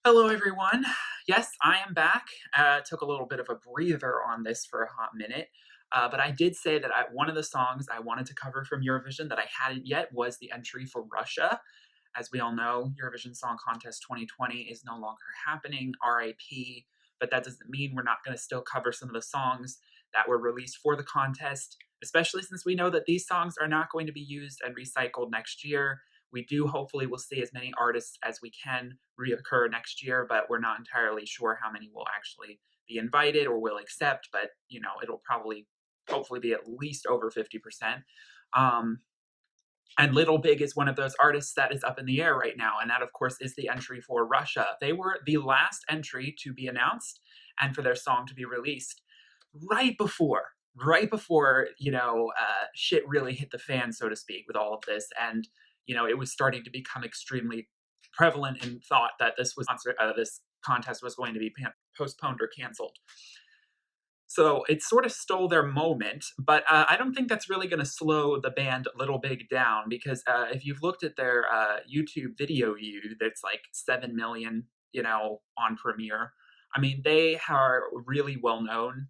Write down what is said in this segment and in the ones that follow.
Hello, everyone. Yes, I am back. Took a little bit of a breather on this for a hot minute, but I did say that one of the songs I wanted to cover from Eurovision that I hadn't yet was the entry for Russia. As we all know, Eurovision Song Contest 2020 is no longer happening, RIP, but that doesn't mean we're not going to still cover some of the songs that were released for the contest, especially since we know that these songs are not going to be used and recycled next year. We do hopefully will see as many artists as we can reoccur next year, but we're not entirely sure how many will actually be invited or will accept. But it'll probably hopefully be at least over 50%. Um, and Little Big is one of those artists that is up in the air right now, and that of course is the entry for Russia. They were the last entry to be announced and for their song to be released right before shit really hit the fan, so to speak, with all of this. And it was starting to become extremely prevalent in thought that this contest was going to be postponed or canceled. So it sort of stole their moment, but I don't think that's really going to slow the band Little Big down, because if you've looked at their YouTube video view, that's like 7 million, on Premiere. I mean, they are really well known,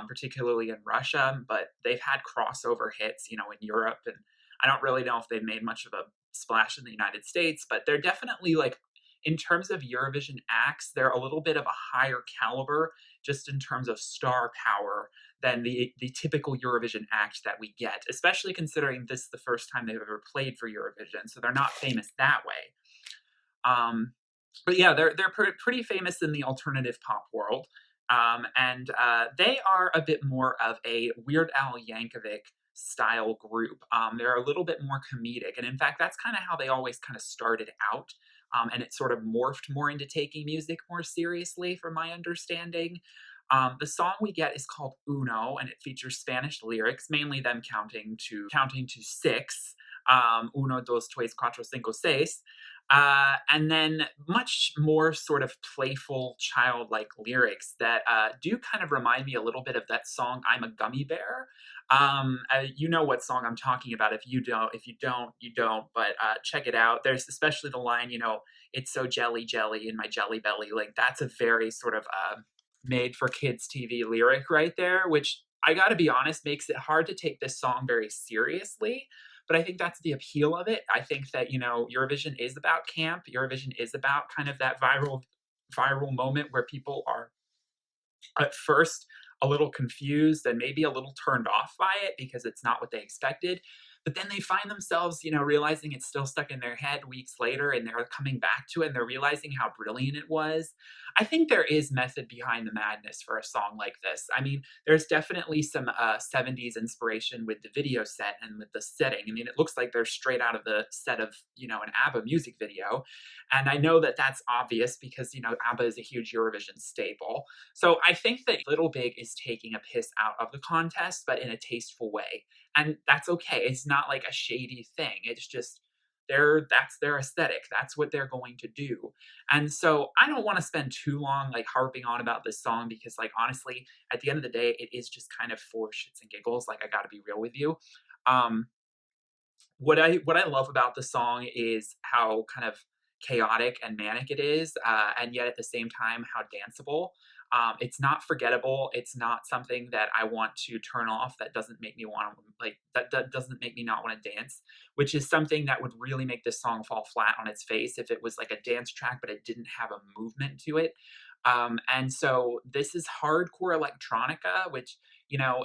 particularly in Russia, but they've had crossover hits, in Europe, and I don't really know if they've made much of a splash in the United States, but they're definitely like, in terms of Eurovision acts, they're a little bit of a higher caliber just in terms of star power than the typical Eurovision act that we get, especially considering this is the first time they've ever played for Eurovision, so they're not famous that way. Um, but yeah, they're pretty famous in the alternative pop world, and they are a bit more of a Weird Al Yankovic style group. They're a little bit more comedic, and in fact, that's kind of how they always kind of started out. And it sort of morphed more into taking music more seriously, from my understanding. The song we get is called Uno, and it features Spanish lyrics, mainly them counting to six. Uno, dos, tres, cuatro, cinco, seis. And then much more sort of playful, childlike lyrics that do kind of remind me a little bit of that song "I'm a Gummy Bear." You know what song I'm talking about. If you don't, you don't. But check it out. There's especially the line, "It's so jelly, jelly in my jelly belly." Like that's a very sort of made for kids TV lyric right there, which I got to be honest makes it hard to take this song very seriously. But I think that's the appeal of it. I think that Eurovision is about camp. Eurovision is about kind of that viral moment where people are at first a little confused and maybe a little turned off by it because it's not what they expected. But then they find themselves, realizing it's still stuck in their head weeks later, and they're coming back to it and they're realizing how brilliant it was. I think there is method behind the madness for a song like this. I mean, there's definitely some 70s inspiration with the video set and with the setting. I mean, it looks like they're straight out of the set of, an ABBA music video. And I know that that's obvious because, ABBA is a huge Eurovision staple. So I think that Little Big is taking a piss out of the contest, but in a tasteful way. And that's okay. It's not like a shady thing. It's just that's their aesthetic. That's what they're going to do. And so I don't want to spend too long like harping on about this song because like honestly, at the end of the day, it is just kind of for shits and giggles. Like I gotta be real with you. Um, what I love about the song is how kind of chaotic and manic it is, and yet at the same time how danceable. It's not forgettable. It's not something that I want to turn off. That doesn't make me want to that doesn't make me not want to dance. Which is something that would really make this song fall flat on its face if it was like a dance track, but it didn't have a movement to it. And so this is hardcore electronica, which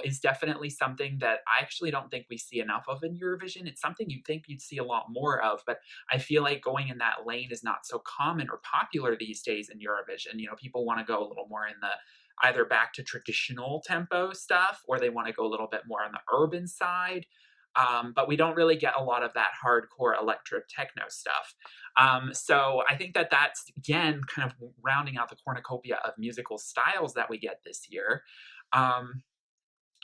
is definitely something that I actually don't think we see enough of in Eurovision. It's something you'd think you'd see a lot more of, but I feel like going in that lane is not so common or popular these days in Eurovision. People want to go a little more in the either back to traditional tempo stuff, or they want to go a little bit more on the urban side. But we don't really get a lot of that hardcore electric techno stuff. So I think that that's, again, kind of rounding out the cornucopia of musical styles that we get this year. Um,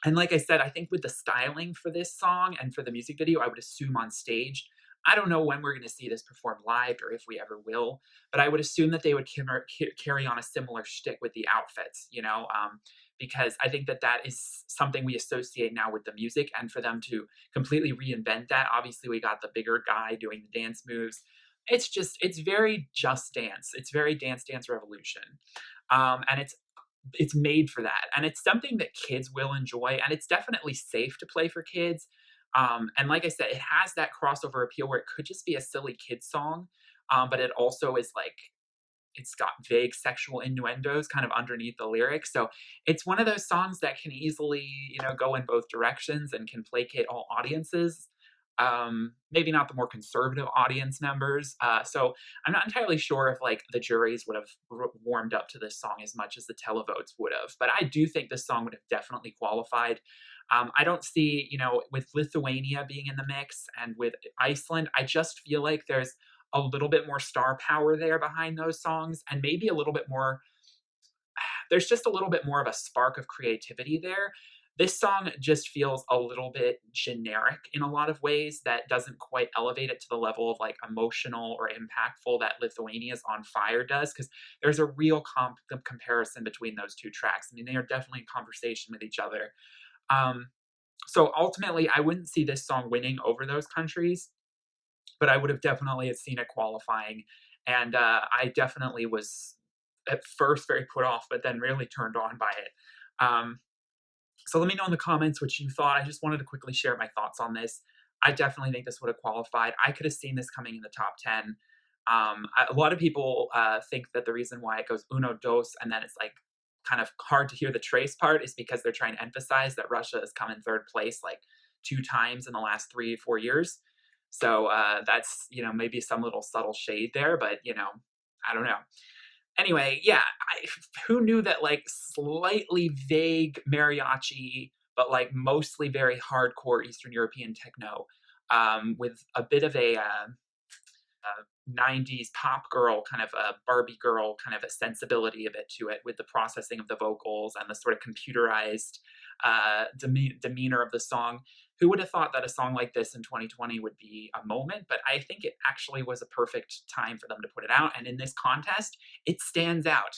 and like I said, I think with the styling for this song and for the music video, I would assume on stage. I don't know when we're going to see this performed live or if we ever will, but I would assume that they would carry on a similar shtick with the outfits, because I think that that is something we associate now with the music, and for them to completely reinvent that. Obviously, we got the bigger guy doing the dance moves. it's very Just Dance. It's very Dance Dance Revolution. And it's made for that. And it's something that kids will enjoy, and it's definitely safe to play for kids. And like I said, it has that crossover appeal where it could just be a silly kid song, but it also is like it's got vague sexual innuendos kind of underneath the lyrics. So it's one of those songs that can easily, go in both directions and can placate all audiences. Maybe not the more conservative audience members. So I'm not entirely sure if like the juries would have warmed up to this song as much as the televotes would have. But I do think this song would have definitely qualified. I don't see, with Lithuania being in the mix and with Iceland, I just feel like there's a little bit more star power there behind those songs, and maybe a little bit more, there's just a little bit more of a spark of creativity there. This song just feels a little bit generic in a lot of ways that doesn't quite elevate it to the level of like emotional or impactful that Lithuania's On Fire does, because there's a real comparison between those two tracks. I mean, they are definitely in conversation with each other. Um, so ultimately, I wouldn't see this song winning over those countries, but I would have definitely seen it qualifying. And I definitely was at first very put off, but then really turned on by it. Um, so let me know in the comments what you thought. I just wanted to quickly share my thoughts on this. I definitely think this would have qualified. I could have seen this coming in the top 10. A lot of people think that the reason why it goes uno, dos, and then it's like kind of hard to hear the trace part is because they're trying to emphasize that Russia has come in third place like 2 times in the last 3 or 4 years. So that's, maybe some little subtle shade there, but, I don't know. Anyway, yeah, who knew that like slightly vague mariachi, but like mostly very hardcore Eastern European techno, with a bit of a 90s pop girl, kind of a Barbie girl kind of a sensibility a bit to it with the processing of the vocals and the sort of computerized demeanor of the song. Who would have thought that a song like this in 2020 would be a moment? But I think it actually was a perfect time for them to put it out. And in this contest, it stands out.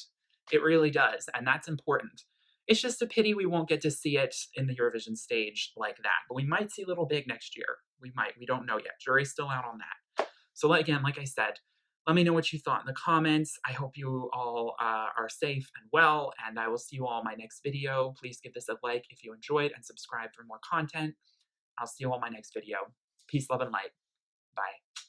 It really does. And that's important. It's just a pity we won't get to see it in the Eurovision stage like that. But we might see Little Big next year. We might. We don't know yet. Jury's still out on that. So again, like I said, let me know what you thought in the comments. I hope you all are safe and well, and I will see you all in my next video. Please give this a like if you enjoyed and subscribe for more content. I'll see you all in my next video. Peace, love, and light. Bye.